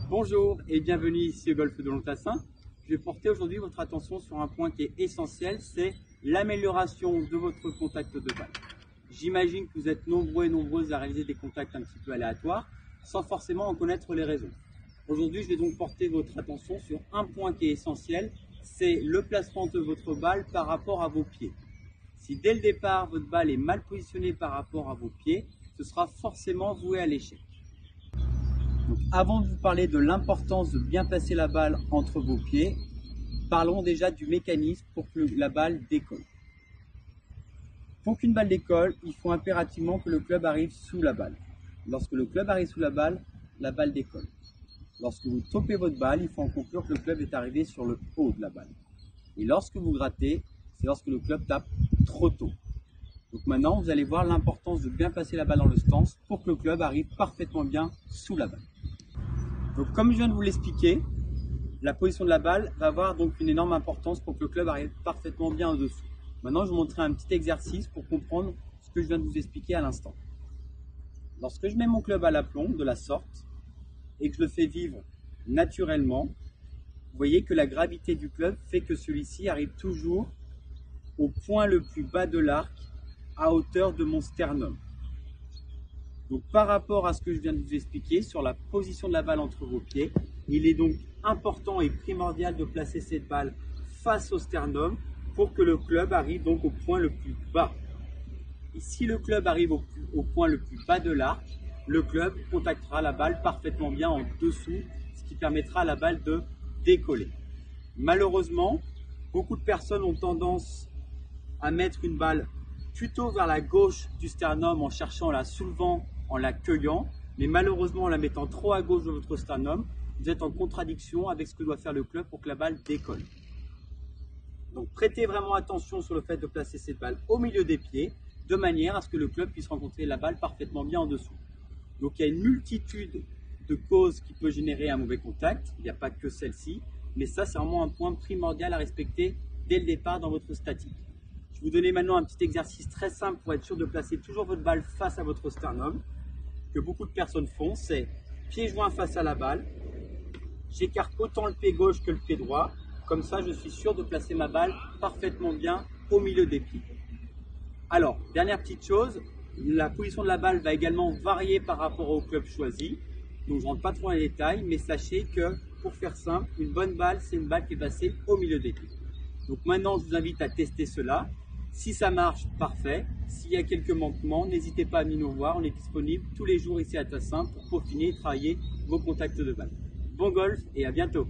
Bonjour et bienvenue ici au Golf de Lontassin. Je vais porter aujourd'hui votre attention sur un point qui est essentiel, c'est l'amélioration de votre contact de balle. J'imagine que vous êtes nombreux et nombreuses à réaliser des contacts un petit peu aléatoires sans forcément en connaître les raisons. Aujourd'hui, je vais donc porter votre attention sur un point qui est essentiel, c'est le placement de votre balle par rapport à vos pieds. Si dès le départ, votre balle est mal positionnée par rapport à vos pieds, ce sera forcément voué à l'échec. Donc, avant de vous parler de l'importance de bien placer la balle entre vos pieds, parlons déjà du mécanisme pour que la balle décolle. Pour qu'une balle décolle, il faut impérativement que le club arrive sous la balle. Lorsque le club arrive sous la balle décolle. Lorsque vous topez votre balle, il faut en conclure que le club est arrivé sur le haut de la balle. Et lorsque vous grattez, c'est lorsque le club tape trop tôt. Donc maintenant, vous allez voir l'importance de bien placer la balle dans le stance pour que le club arrive parfaitement bien sous la balle. Donc comme je viens de vous l'expliquer, la position de la balle va avoir donc une énorme importance pour que le club arrive parfaitement bien au-dessous. Maintenant, je vais vous montrer un petit exercice pour comprendre ce que je viens de vous expliquer à l'instant. Lorsque je mets mon club à l'aplomb de la sorte et que je le fais vivre naturellement, vous voyez que la gravité du club fait que celui-ci arrive toujours au point le plus bas de l'arc à hauteur de mon sternum. Donc par rapport à ce que je viens de vous expliquer sur la position de la balle entre vos pieds, il est donc important et primordial de placer cette balle face au sternum pour que le club arrive donc au point le plus bas. Et si le club arrive au point le plus bas de l'arc, le club contactera la balle parfaitement bien en dessous, ce qui permettra à la balle de décoller. Malheureusement, beaucoup de personnes ont tendance à mettre une balle plutôt vers la gauche du sternum en cherchant, en la soulevant, en la cueillant, mais malheureusement en la mettant trop à gauche de votre sternum, vous êtes en contradiction avec ce que doit faire le club pour que la balle décolle. Donc prêtez vraiment attention sur le fait de placer cette balle au milieu des pieds, de manière à ce que le club puisse rencontrer la balle parfaitement bien en dessous. Donc il y a une multitude de causes qui peut générer un mauvais contact, il n'y a pas que celle-ci, mais ça c'est vraiment un point primordial à respecter dès le départ dans votre statique. Je vais vous donner maintenant un petit exercice très simple pour être sûr de placer toujours votre balle face à votre sternum, que beaucoup de personnes font, c'est pied joint face à la balle, j'écarte autant le pied gauche que le pied droit, comme ça je suis sûr de placer ma balle parfaitement bien au milieu des pieds. Alors, dernière petite chose, la position de la balle va également varier par rapport au club choisi, donc je ne rentre pas trop dans les détails, mais sachez que pour faire simple, une bonne balle, c'est une balle qui est placée au milieu des pieds. Donc maintenant, je vous invite à tester cela. Si ça marche, parfait. S'il y a quelques manquements, n'hésitez pas à venir nous voir. On est disponible tous les jours ici à Tassin pour peaufiner et travailler vos contacts de balle. Bon golf et à bientôt.